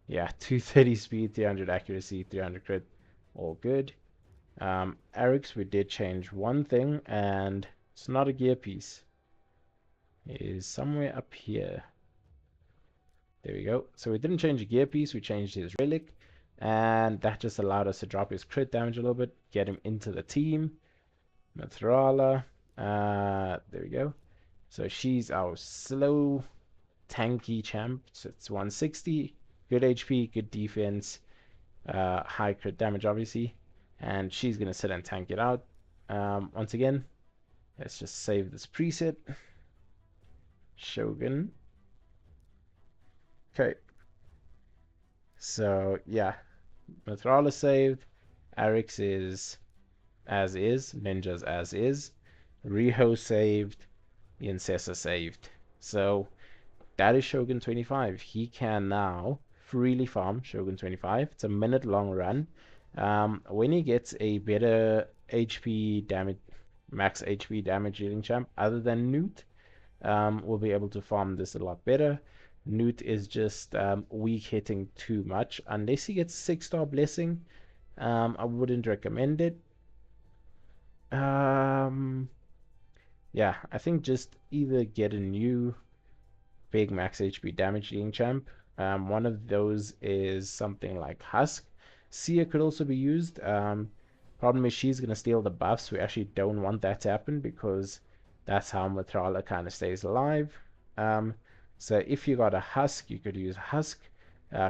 Yeah, 230 speed, 300 accuracy, 300 crit, all good. Eric's, we did change one thing, and it's not a gear piece. It is somewhere up here. There we go. So we didn't change the gear piece, we changed his relic, and that just allowed us to drop his crit damage a little bit, get him into the team. Mathrala, there we go. So she's our slow, tanky champ. So it's 160, good HP, good defense, high crit damage, obviously, and she's gonna sit and tank it out. Once again, let's just save this preset. Shogun. Okay. So yeah, Mathrala saved. Eric's is as is. Ninja's as is. Riho saved. Incessa saved. So that is Shogun 25. He can now freely farm Shogun 25. It's a minute long run. When he gets a better HP damage, max HP damage dealing champ other than Newt, we'll be able to farm this a lot better. Newt is just weak hitting too much. Unless he gets 6-star blessing, I wouldn't recommend it. Yeah, I think just either get a new big max HP damage dealing champ. One of those is something like Husk. Sia could also be used. Problem is she's gonna steal the buffs. We actually don't want that to happen because that's how Mathrala kind of stays alive. So if you got a Husk, you could use Husk.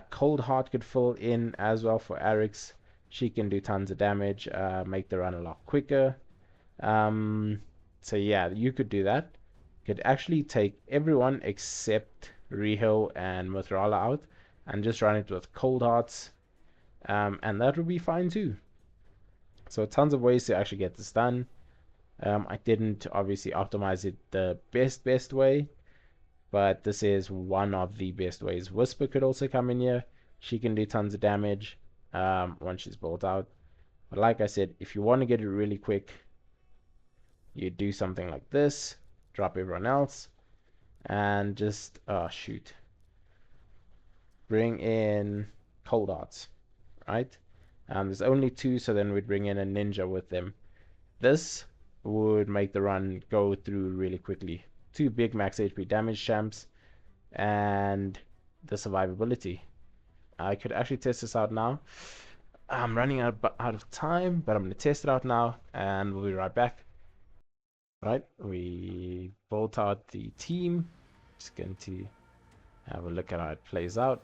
Cold Heart could fill in as well for Arix. She can do tons of damage, make the run a lot quicker. So yeah, you could do that. could actually take everyone except Riho and Mothorala out and just run it with Cold Hearts, and that would be fine too. So tons of ways to actually get this done. I didn't obviously optimize it the best way, but this is one of the best ways. Whisper could also come in here. She can do tons of damage once she's built out. But like I said, if you want to get it really quick, you do something like this, drop everyone else, and just shoot, bring in Cold Arts, right? There's only two, so then we'd bring in a ninja with them. This would make the run go through really quickly. Two big max HP damage champs and the survivability. I could actually test this out now. I'm running out of time, but I'm going to test it out now and we'll be right back. Right, we built out the team. Just going to have a look at how it plays out.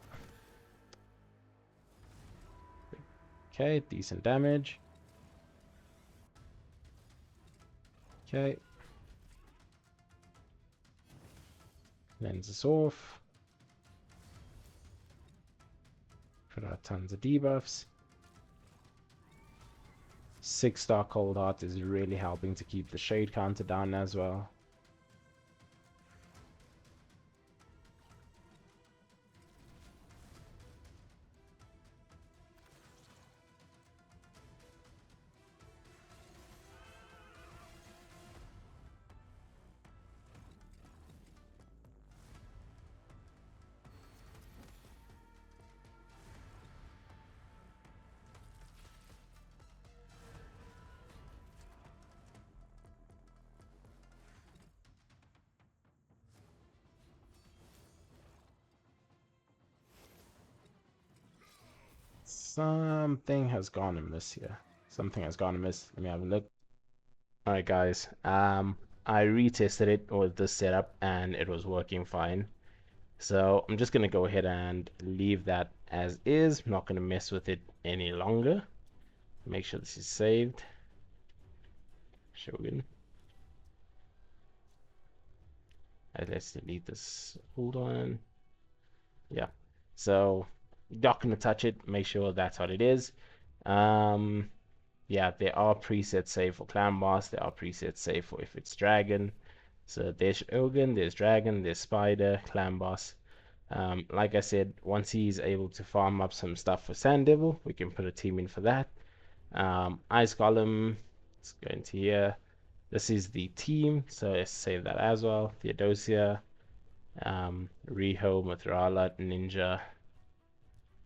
Okay, decent damage. Okay. Cleanse this off. Put out tons of debuffs. 6-star Cold Heart is really helping to keep the shade counter down as well. Something has gone amiss here. Something has gone amiss. Let me have a look. Alright guys, I retested it with this setup and it was working fine. So I'm just gonna go ahead and leave that as is. I'm not gonna mess with it any longer. Make sure this is saved. Shogun. Let's delete this old one. Yeah. So not gonna touch it. Make sure that's what it is. Um, yeah, there are presets saved for clan boss. There are presets saved for if it's dragon. So there's Shogun, there's dragon, there's spider, clan boss. Like I said, once he's able to farm up some stuff for Sand Devil, we can put a team in for that. Ice Golem, let's go into here. This is the team, so let's save that as well. Theodosia, Riho, Matrala, Ninja,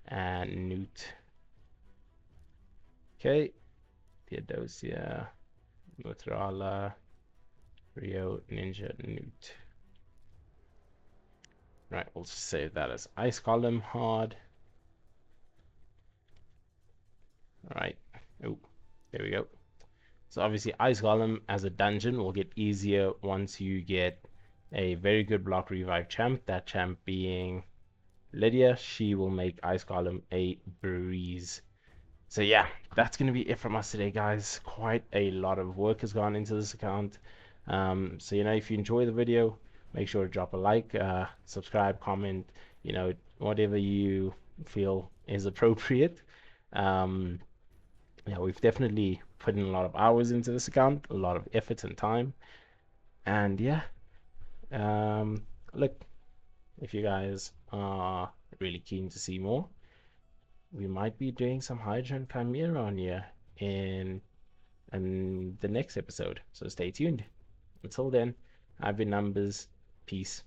and Newt. Okay, Theodosia, Matrala, Rio, Ninja, Newt. Right, we'll just save that as Ice Golem hard. Right. Oh, there we go. So obviously Ice Golem as a dungeon will get easier once you get a very good block revive champ. That champ being Lydia. She will make Ice Golem a breeze. So yeah, that's going to be it from us today, guys. Quite a lot of work has gone into this account. So, if you enjoy the video, make sure to drop a like, subscribe, comment, whatever you feel is appropriate. Yeah, we've definitely put in a lot of hours into this account, a lot of effort and time. And yeah, look, if you guys are really keen to see more, we might be doing some Hydra and Chimera on here in the next episode. So stay tuned. Until then, I've been Numbers. Peace.